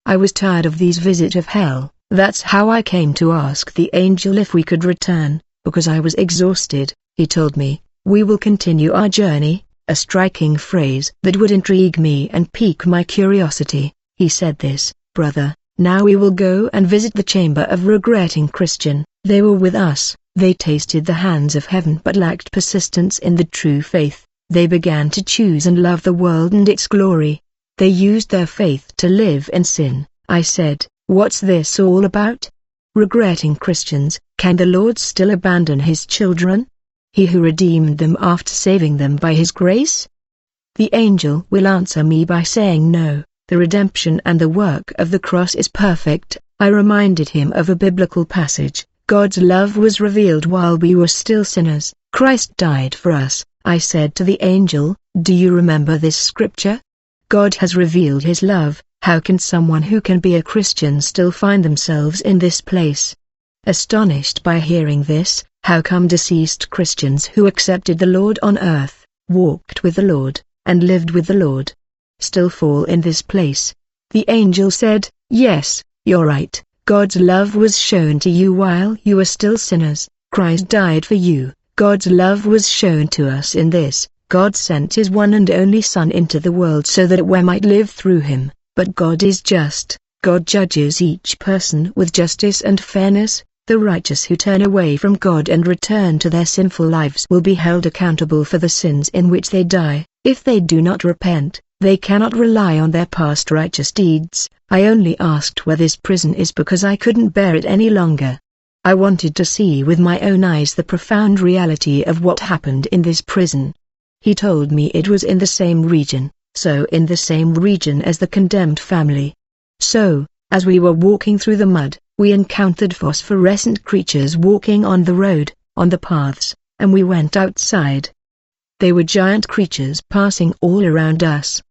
I was tired of these visits of hell. That's how I came to ask the angel if we could return, because I was exhausted. He told me, "We will continue our journey," a striking phrase that would intrigue me and pique my curiosity. He said this, "Brother, now we will go and visit the chamber of regretting Christian." They were with us, they tasted the hands of heaven but lacked persistence in the true faith. They began to choose and love the world and its glory. They used their faith to live in sin. I said, "What's this all about? Regretting Christians, can the Lord still abandon his children? He who redeemed them after saving them by his grace?" The angel will answer me by saying no, the redemption and the work of the cross is perfect. I reminded him of a biblical passage, God's love was revealed while we were still sinners. Christ died for us. I said to the angel, "Do you remember this scripture? God has revealed his love. How can someone who can be a Christian still find themselves in this place?" Astonished by hearing this, how come deceased Christians who accepted the Lord on earth, walked with the Lord, and lived with the Lord, still fall in this place? The angel said, "Yes, you're right. God's love was shown to you while you were still sinners. Christ died for you. God's love was shown to us in this: God sent his one and only Son into the world so that we might live through him. But God is just. God judges each person with justice and fairness. The righteous who turn away from God and return to their sinful lives will be held accountable for the sins in which they die. If they do not repent, they cannot rely on their past righteous deeds." I only asked where this prison is because I couldn't bear it any longer. I wanted to see with my own eyes the profound reality of what happened in this prison. He told me it was in the same region, so in the same region as the condemned family. So, as we were walking through the mud, we encountered phosphorescent creatures walking on the road, on the paths, and we went outside. They were giant creatures passing all around us.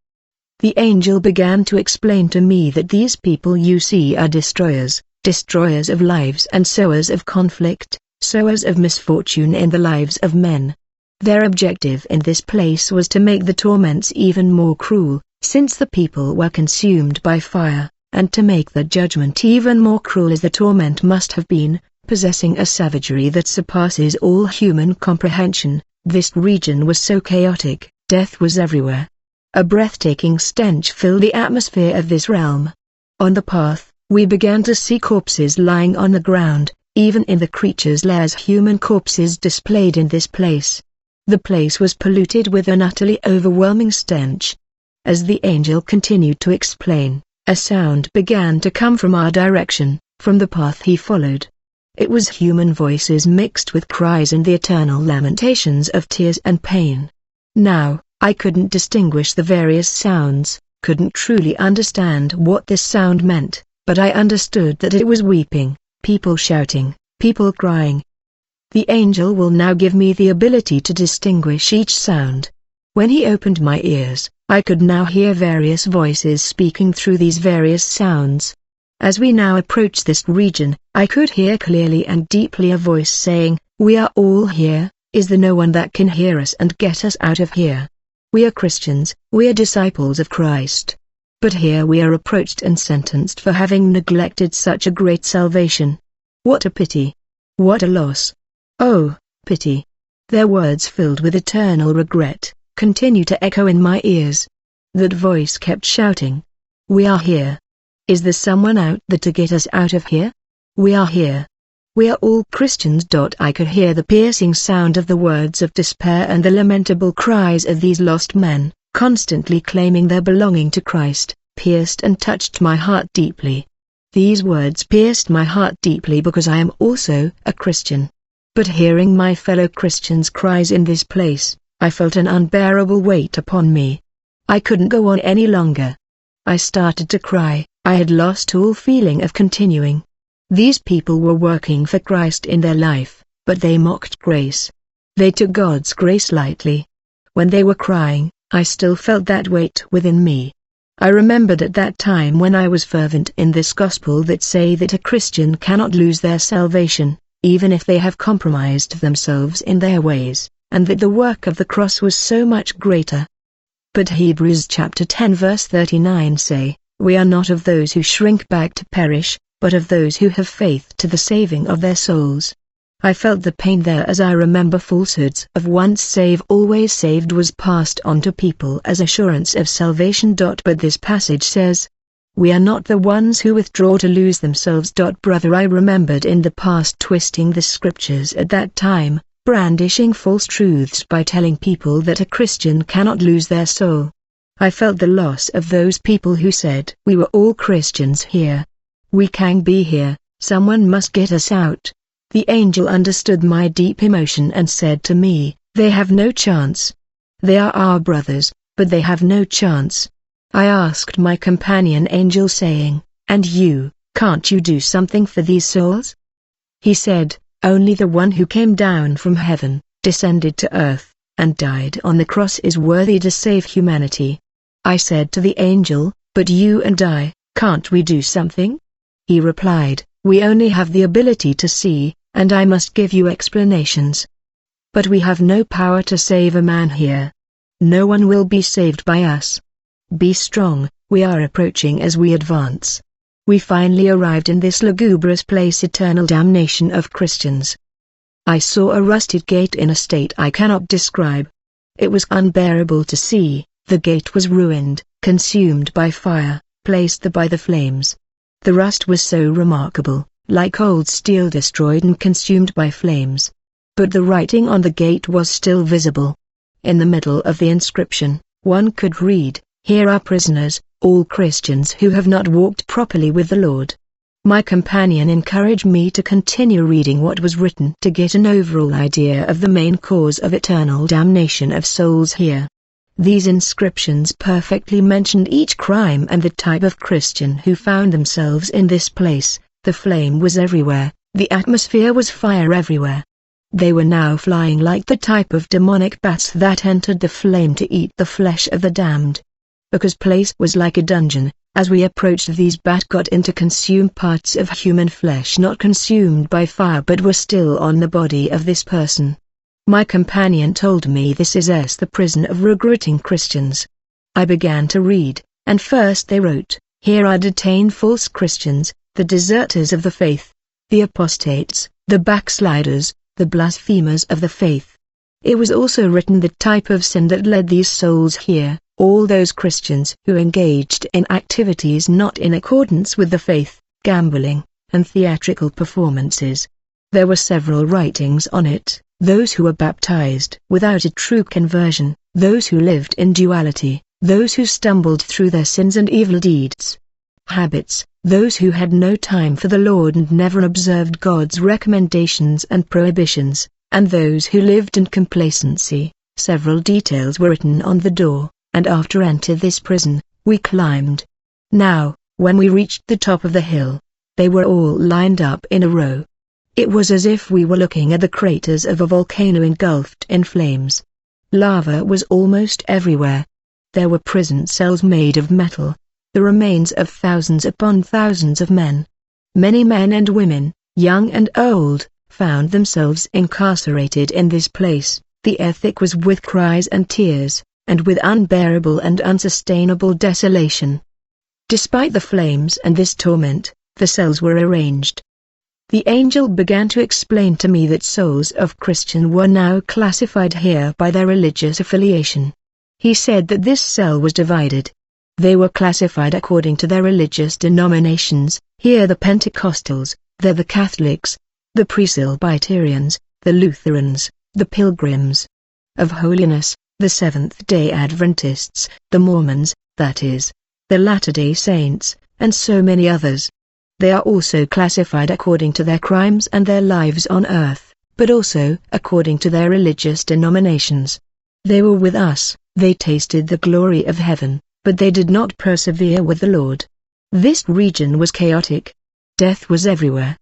The angel began to explain to me that these people you see are destroyers, destroyers of lives and sowers of conflict, sowers of misfortune in the lives of men. Their objective in this place was to make the torments even more cruel, since the people were consumed by fire, and to make the judgment even more cruel as the torment must have been, possessing a savagery that surpasses all human comprehension. This region was so chaotic, death was everywhere. A breathtaking stench filled the atmosphere of this realm. On the path, we began to see corpses lying on the ground, even in the creatures' lairs human corpses displayed in this place. The place was polluted with an utterly overwhelming stench. As the angel continued to explain, a sound began to come from our direction, from the path he followed. It was human voices mixed with cries and the eternal lamentations of tears and pain. Now, I couldn't distinguish the various sounds, couldn't truly understand what this sound meant, but I understood that it was weeping, people shouting, people crying. The angel will now give me the ability to distinguish each sound. When he opened my ears, I could now hear various voices speaking through these various sounds. As we now approached this region, I could hear clearly and deeply a voice saying, "We are all here. Is there no one that can hear us and get us out of here? We are Christians, we are disciples of Christ. But here we are reproached and sentenced for having neglected such a great salvation. What a pity! What a loss! Oh, pity!" Their words filled with eternal regret continue to echo in my ears. That voice kept shouting, "We are here. Is there someone out there to get us out of here? We are here. We are all Christians." I could hear the piercing sound of the words of despair and the lamentable cries of these lost men, constantly claiming their belonging to Christ, pierced and touched my heart deeply. These words pierced my heart deeply because I am also a Christian. But hearing my fellow Christians' cries in this place, I felt an unbearable weight upon me. I couldn't go on any longer. I started to cry. I had lost all feeling of continuing. These people were working for Christ in their life, but they mocked grace. They took God's grace lightly. When they were crying, I still felt that weight within me. I remembered at that time when I was fervent in this gospel that say that a Christian cannot lose their salvation, even if they have compromised themselves in their ways, and that the work of the cross was so much greater. But Hebrews chapter 10 verse 39 say, We are not of those who shrink back to perish, but of those who have faith to the saving of their souls. I felt the pain there as I remember falsehoods of once saved always saved was passed on to people as assurance of salvation. But this passage says, we are not the ones who withdraw to lose themselves. Brother, I remembered in the past twisting the scriptures at that time, brandishing false truths by telling people that a Christian cannot lose their soul. I felt the loss of those people who said we were all Christians here. We can't be here, someone must get us out. The angel understood my deep emotion and said to me, they have no chance. They are our brothers, but they have no chance. I asked my companion angel saying, and you, can't you do something for these souls? He said, only the one who came down from heaven, descended to earth, and died on the cross is worthy to save humanity. I said to the angel, but you and I, can't we do something? He replied, we only have the ability to see, and I must give you explanations. But we have no power to save a man here. No one will be saved by us. Be strong, we are approaching as we advance. We finally arrived in this lugubrious place, eternal damnation of Christians. I saw a rusted gate in a state I cannot describe. It was unbearable to see. The gate was ruined, consumed by fire, placed there by the flames. The rust was so remarkable, like old steel destroyed and consumed by flames. But the writing on the gate was still visible. In the middle of the inscription, one could read, here are prisoners, all Christians who have not walked properly with the Lord. My companion encouraged me to continue reading what was written to get an overall idea of the main cause of eternal damnation of souls here. These inscriptions perfectly mentioned each crime and the type of Christian who found themselves in this place. The flame was everywhere, the atmosphere was fire everywhere. They were now flying like the type of demonic bats that entered the flame to eat the flesh of the damned. Because place was like a dungeon, as we approached these bats got in to consume parts of human flesh not consumed by fire but were still on the body of this person. My companion told me this is the prison of regretting Christians. I began to read, and first they wrote, here are detained false Christians, the deserters of the faith, the apostates, the backsliders, the blasphemers of the faith. It was also written the type of sin that led these souls here, all those Christians who engaged in activities not in accordance with the faith, gambling, and theatrical performances. There were several writings on it. Those who were baptized without a true conversion, those who lived in duality, those who stumbled through their sins and evil deeds. Habits, those who had no time for the Lord and never observed God's recommendations and prohibitions, and those who lived in complacency. Several details were written on the door, and after entering this prison, we climbed. Now, when we reached the top of the hill, they were all lined up in a row. It was as if we were looking at the craters of a volcano engulfed in flames. Lava was almost everywhere. There were prison cells made of metal, the remains of thousands upon thousands of men. Many men and women, young and old, found themselves incarcerated in this place. The air thick was with cries and tears, and with unbearable and unsustainable desolation. Despite the flames and this torment, the cells were arranged. The angel began to explain to me that souls of Christian were now classified here by their religious affiliation. He said that this cell was divided. They were classified according to their religious denominations, here the Pentecostals, there the Catholics, the Presbyterians, the Lutherans, the Pilgrims of Holiness, the Seventh-day Adventists, the Mormons, that is, the Latter-day Saints, and so many others. They are also classified according to their crimes and their lives on earth, but also according to their religious denominations. They were with us, they tasted the glory of heaven, but they did not persevere with the Lord. This region was chaotic. Death was everywhere.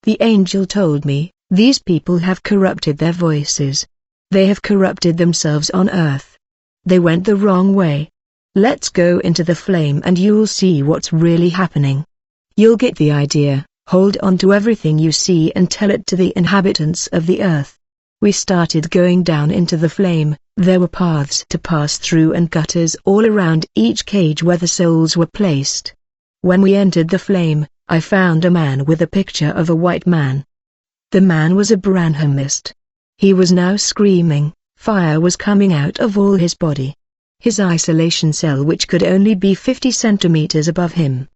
The angel told me, these people have corrupted their voices. They have corrupted themselves on earth. They went the wrong way. Let's go into the flame and you'll see what's really happening. You'll get the idea. Hold on to everything you see and tell it to the inhabitants of the earth. We started going down into the flame, There were paths to pass through and gutters all around each cage where the souls were placed. When we entered the flame, I found a man with a picture of a white man. The man was a Branhamist. He was now screaming, fire was coming out of all his body. His isolation cell, which could only be 50 centimeters above him.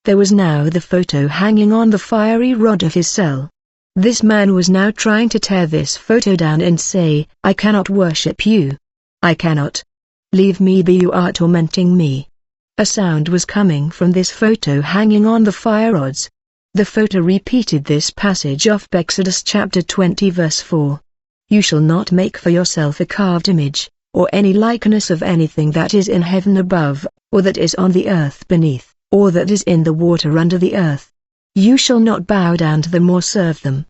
There was now the photo hanging on the fiery rod of his cell. This man was now trying to tear this photo down and say, "I cannot worship you. I cannot. Leave me be, you are tormenting me." A sound was coming from this photo hanging on the fire rods. The photo repeated this passage of Exodus chapter 20 verse 4. "You shall not make for yourself a carved image, or any likeness of anything that is in heaven above, or that is on the earth beneath, or that is in the water under the earth. You shall not bow down to them or serve them.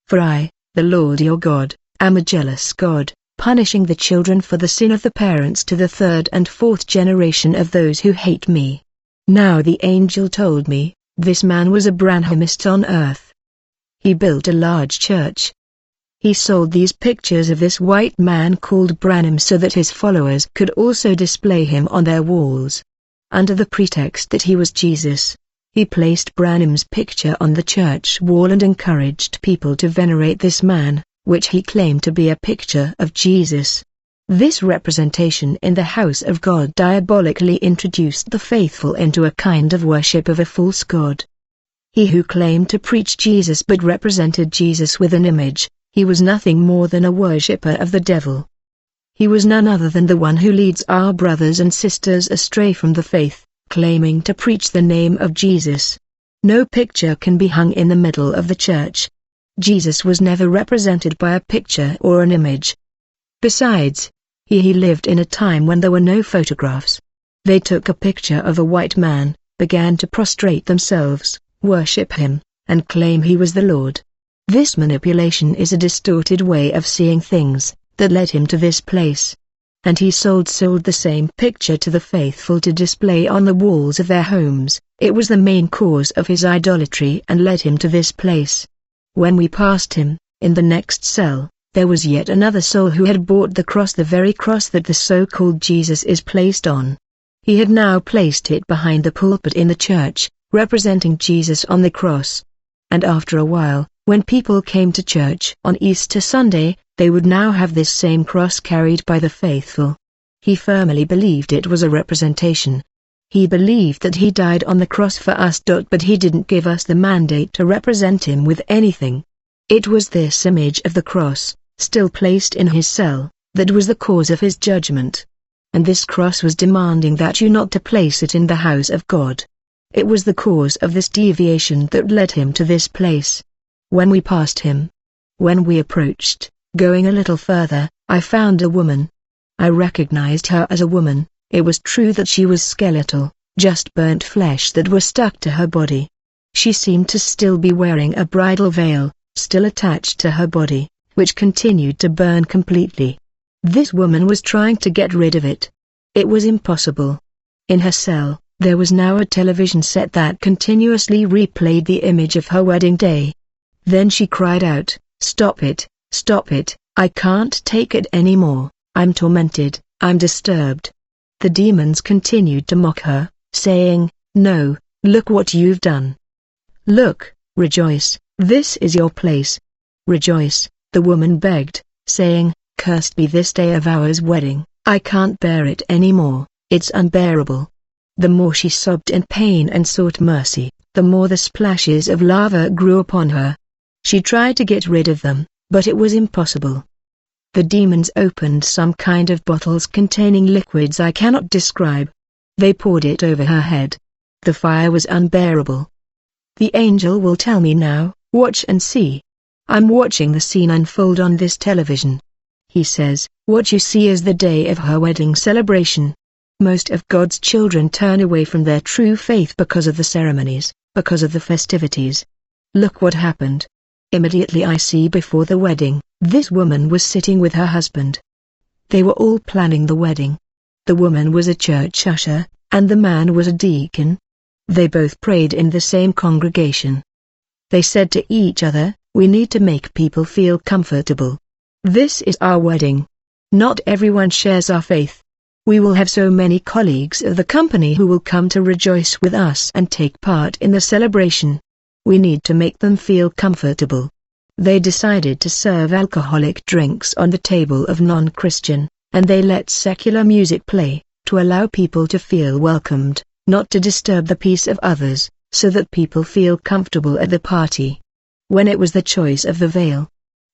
For I, the Lord your God, am a jealous God, punishing the children for the sin of the parents to the third and fourth generation of those who hate me." Now the angel told me, this man was a Branhamist on earth. He built a large church. He sold these pictures of this white man called Branham so that his followers could also display him on their walls. Under the pretext that he was Jesus, he placed Branham's picture on the church wall and encouraged people to venerate this man, which he claimed to be a picture of Jesus. This representation in the house of God diabolically introduced the faithful into a kind of worship of a false god. He who claimed to preach Jesus but represented Jesus with an image, he was nothing more than a worshipper of the devil. He was none other than the one who leads our brothers and sisters astray from the faith, claiming to preach the name of Jesus. No picture can be hung in the middle of the church. Jesus was never represented by a picture or an image. Besides, he lived in a time when there were no photographs. They took a picture of a white man, began to prostrate themselves, worship him, and claim he was the Lord. This manipulation is a distorted way of seeing things, that led him to this place. And he sold the same picture to the faithful to display on the walls of their homes. It was the main cause of his idolatry and led him to this place. When we passed him, in the next cell, there was yet another soul who had bought the cross, the very cross that the so-called Jesus is placed on. He had now placed it behind the pulpit in the church, representing Jesus on the cross. And after a while, when people came to church on Easter Sunday, they would now have this same cross carried by the faithful. He firmly believed it was a representation. He believed that he died on the cross for us. But he didn't give us the mandate to represent him with anything. It was this image of the cross, still placed in his cell, that was the cause of his judgment. And this cross was demanding that you not to place it in the house of God. It was the cause of this deviation that led him to this place. When we passed him, when we approached, going a little further, I found a woman. I recognized her as a woman. It was true that she was skeletal, just burnt flesh that was stuck to her body. She seemed to still be wearing a bridal veil, still attached to her body, which continued to burn completely. This woman was trying to get rid of it. It was impossible. In her cell, there was now a television set that continuously replayed the image of her wedding day. Then she cried out, "Stop it, I can't take it anymore, I'm tormented, I'm disturbed." The demons continued to mock her, saying, "No, look what you've done. Look, rejoice, this is your place. Rejoice," the woman begged, saying, "Cursed be this day of our wedding, I can't bear it anymore, it's unbearable." The more she sobbed in pain and sought mercy, the more the splashes of lava grew upon her. She tried to get rid of them, but it was impossible. The demons opened some kind of bottles containing liquids I cannot describe. They poured it over her head. The fire was unbearable. The angel will tell me now, "Watch and see." I'm watching the scene unfold on this television. He says, what you see is the day of her wedding celebration. Most of God's children turn away from their true faith because of the ceremonies, because of the festivities. Look what happened. Immediately I see before the wedding, this woman was sitting with her husband. They were all planning the wedding. The woman was a church usher, and the man was a deacon. They both prayed in the same congregation. They said to each other, "We need to make people feel comfortable. This is our wedding. Not everyone shares our faith. We will have so many colleagues of the company who will come to rejoice with us and take part in the celebration. We need to make them feel comfortable. They decided to serve alcoholic drinks on the table of non-Christian, and they let secular music play, to allow people to feel welcomed, not to disturb the peace of others, so that people feel comfortable at the party. When it was the choice of the veil,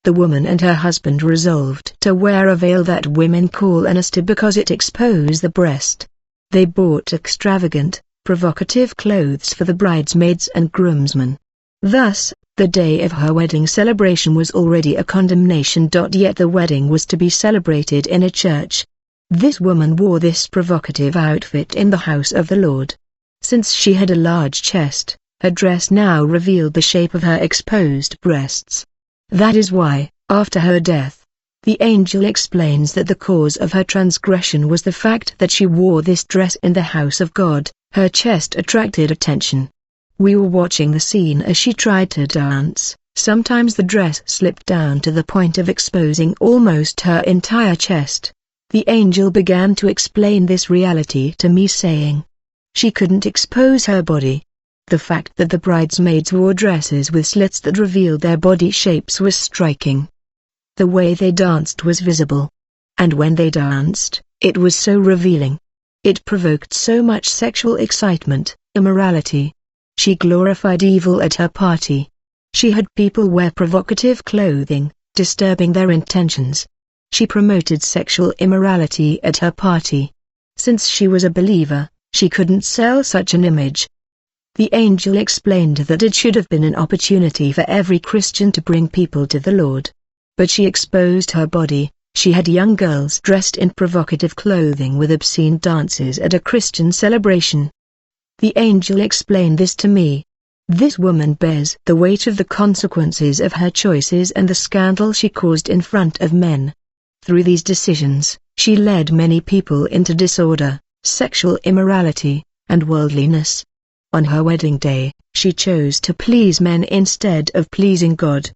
the woman and her husband resolved to wear a veil that women call an astir because it exposed the breast. They bought extravagant, provocative clothes for the bridesmaids and groomsmen. Thus, the day of her wedding celebration was already a condemnation. Yet the wedding was to be celebrated in a church. This woman wore this provocative outfit in the house of the Lord. Since she had a large chest, her dress now revealed the shape of her exposed breasts. That is why, after her death, the angel explains that the cause of her transgression was the fact that she wore this dress in the house of God. Her chest attracted attention. We were watching the scene as she tried to dance. Sometimes the dress slipped down to the point of exposing almost her entire chest. The angel began to explain this reality to me, saying she couldn't expose her body. The fact that the bridesmaids wore dresses with slits that revealed their body shapes was striking. The way they danced was visible. And when they danced, it was so revealing. It provoked so much sexual excitement, immorality. She glorified evil at her party. She had people wear provocative clothing, disturbing their intentions. She promoted sexual immorality at her party. Since she was a believer, she couldn't sell such an image. The angel explained that it should have been an opportunity for every Christian to bring people to the Lord. But she exposed her body. She had young girls dressed in provocative clothing with obscene dances at a Christian celebration. The angel explained this to me. This woman bears the weight of the consequences of her choices and the scandal she caused in front of men. Through these decisions, she led many people into disorder, sexual immorality, and worldliness. On her wedding day, she chose to please men instead of pleasing God.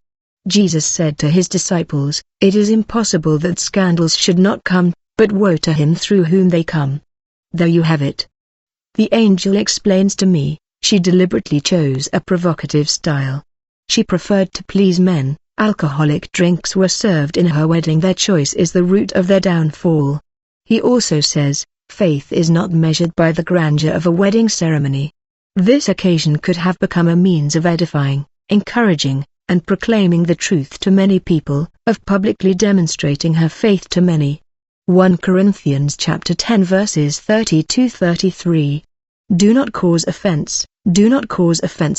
Jesus said to his disciples, "It is impossible that scandals should not come, but woe to him through whom they come." There you have it. The angel explains to me, she deliberately chose a provocative style. She preferred to please men. Alcoholic drinks were served in her wedding. Their choice is the root of their downfall. He also says, faith is not measured by the grandeur of a wedding ceremony. This occasion could have become a means of edifying, encouraging, and proclaiming the truth to many people, of publicly demonstrating her faith to many. 1 Corinthians chapter 10 verses 30-33. Do not cause offense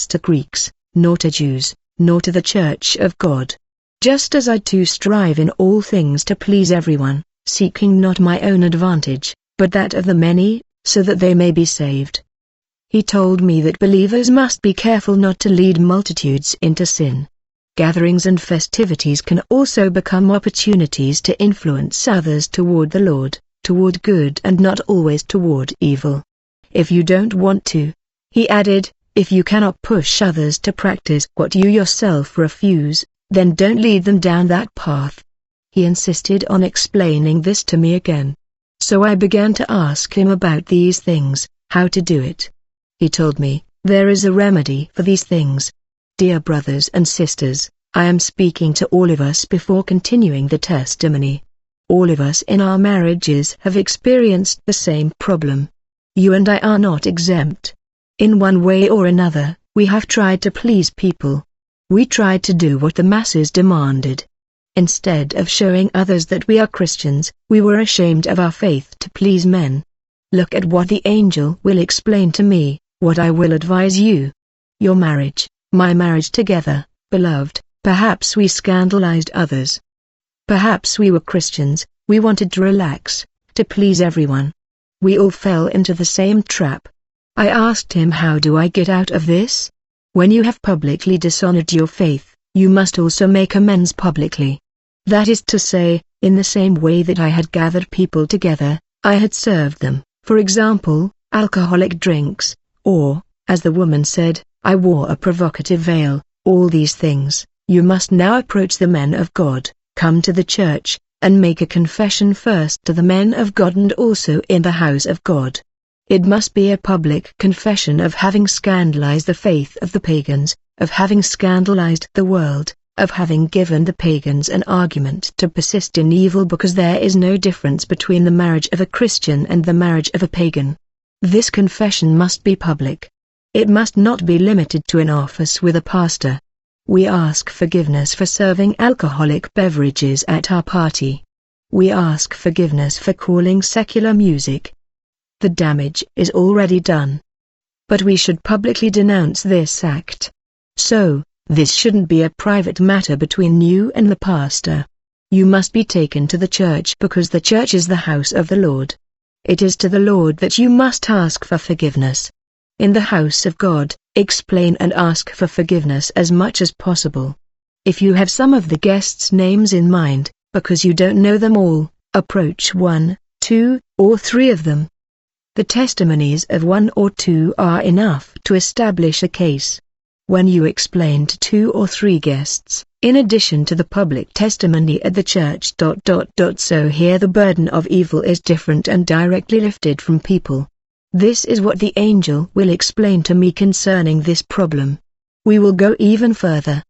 to Greeks, nor to Jews, nor to the church of God. Just as I too strive in all things to please everyone, seeking not my own advantage, but that of the many, so that they may be saved. He told me that believers must be careful not to lead multitudes into sin. Gatherings and festivities can also become opportunities to influence others toward the Lord, toward good and not always toward evil. If you don't want to, he added, if you cannot push others to practice what you yourself refuse, then don't lead them down that path. He insisted on explaining this to me again. So I began to ask him about these things, how to do it. He told me, there is a remedy for these things. Dear brothers and sisters, I am speaking to all of us before continuing the testimony. All of us in our marriages have experienced the same problem. You and I are not exempt. In one way or another, we have tried to please people. We tried to do what the masses demanded. Instead of showing others that we are Christians, we were ashamed of our faith to please men. Look at what the angel will explain to me, what I will advise you. Your marriage, my marriage together, beloved, perhaps we scandalized others. Perhaps we were Christians, we wanted to relax, to please everyone. We all fell into the same trap. I asked him, how do I get out of this? When you have publicly dishonored your faith, you must also make amends publicly. That is to say, in the same way that I had gathered people together, I had served them, for example, alcoholic drinks, or, as the woman said, I wore a provocative veil. All these things, you must now approach the men of God, come to the church, and make a confession first to the men of God and also in the house of God. It must be a public confession of having scandalized the faith of the pagans, of having scandalized the world, of having given the pagans an argument to persist in evil, because there is no difference between the marriage of a Christian and the marriage of a pagan. This confession must be public. It must not be limited to an office with a pastor. We ask forgiveness for serving alcoholic beverages at our party. We ask forgiveness for calling secular music. The damage is already done. But we should publicly denounce this act. So, this shouldn't be a private matter between you and the pastor. You must be taken to the church because the church is the house of the Lord. It is to the Lord that you must ask for forgiveness. In the house of God, explain and ask for forgiveness as much as possible. If you have some of the guests' names in mind, because you don't know them all, approach 1, 2, or 3 of them. The testimonies of 1 or 2 are enough to establish a case. When you explain to 2 or 3 guests, in addition to the public testimony at the church. So here the burden of evil is different and directly lifted from people. This is what the angel will explain to me concerning this problem. We will go even further.